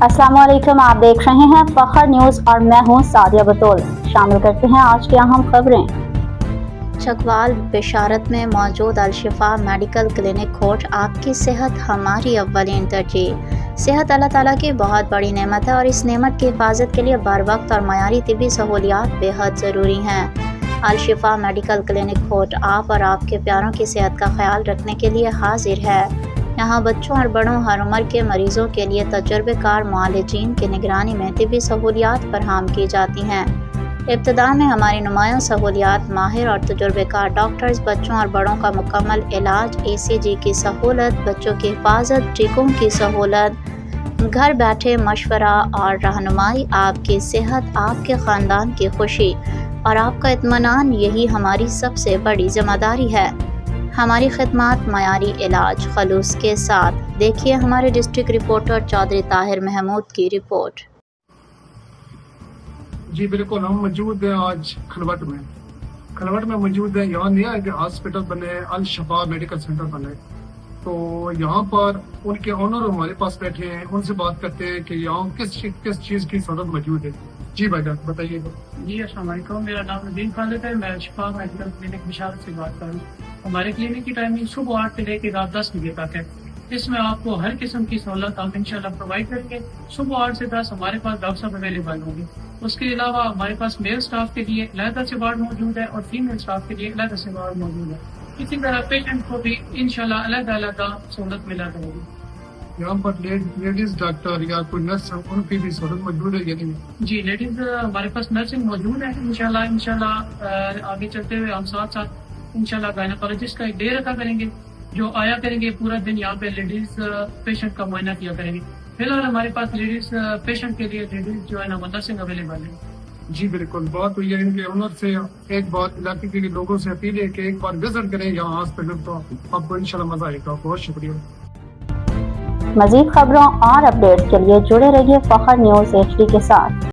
अस्सलाम वालेकुम, आप देख रहे हैं फखर न्यूज़ और मैं हूं सादिया बतौल। शामिल करते हैं आज की अहम खबरें। चकवाल बिशारत में मौजूद अल-शिफा मेडिकल क्लिनिक कोर्ट। आपकी सेहत हमारी अव्वलीन तरजीह। सेहत अल्लाह ताला की बहुत बड़ी नेमत है और इस नेमत की हिफाजत के लिए बर वक्त और मयारी तिबी सहूलियात बेहद ज़रूरी हैं। अल-शिफा मेडिकल क्लिनिक कोर्ट आप और आपके प्यारों की सेहत का ख्याल रखने के लिए हाजिर है। यहाँ बच्चों और बड़ों हर उम्र के मरीज़ों के लिए तजुर्बेकार मुआलिजीन की निगरानी में तिबी सहूलियात फराहम की जाती हैं। इब्तिदा में हमारी नुमायां सहूलियात, माहिर और तजुर्बेकार डॉक्टर्स, बच्चों और बड़ों का मुकम्मल इलाज, ECG की सहूलत, बच्चों की हिफाजत, टीकों की सहूलत, घर बैठे मशवरा और रहनुमाई। आपकी सेहत, आपके ख़ानदान की खुशी और आपका इत्मीनान, यही हमारी सबसे बड़ी ज़िम्मेदारी है। हमारी खिदमत, मयारी इलाज, खलूस के साथ। देखिए हमारे डिस्ट्रिक्ट रिपोर्टर चौधरी ताहिर महमूद की रिपोर्ट। जी बिल्कुल, हम मौजूद हैं आज खलवट में मौजूद हैं। यहाँ नया एक हॉस्पिटल बने, अल शिफा मेडिकल सेंटर बने, तो यहाँ पर उनके ऑनर हमारे पास बैठे हैं। उनसे बात करते हैं कि यहाँ किस चीज़ की सहूलत मौजूद है। जी भाईजान बताइए। जी अस्सलाम वालेकुम, मेरा नाम नदीम खालिद है। मैं शिफा मेडिकल क्लिनिक बिशारत से बात कर रहा हूँ। हमारे क्लिनिक की टाइमिंग सुबह 8 से लेकर रात 10 बजे तक है। इसमें आपको हर किस्म की सहूलत हम इंशाल्लाह प्रोवाइड करेंगे। सुबह 8 से 10 हमारे पास डॉक्टर साहब अवेलेबल होंगे। उसके अलावा हमारे पास मेल स्टाफ के लिए अलग से वार्ड मौजूद है और फीमेल स्टाफ के लिए अलग से वार्ड मौजूद है। इसी तरह पेशेंट को भी इंशाल्लाह अलग अलग सहूलत मिला करेगी। यहाँ पर लेडीज डॉक्टर या कोई नर्स उनकी भी सहूलत मौजूद है या नहीं? जी, लेडीज हमारे पास नर्सिंग मौजूद है। इंशाल्लाह आगे चलते हुए हम साथ साथ इंशाल्लाह गायनोकोलॉजिस्ट का एक डे रखा करेंगे, जो आया करेंगे पूरा दिन यहाँ पे लेडीज पेशेंट का मुआयना किया करेंगे। फिलहाल हमारे पास लेडीज पेशेंट के लिए लेडीज जो है ना नर्सिंग अवेलेबल है। जी बिल्कुल, बात हुई है इनके ऑनर से। एक बात इलाके के लोगों से अपील है कि एक बार विजिट करें यहाँ हॉस्पिटल, तो आपको इंशाल्लाह मजा आएगा। बहुत शुक्रिया। मज़ीद खबरों और अपडेट्स के लिए जुड़े रहिए फखर न्यूज़ HD के साथ।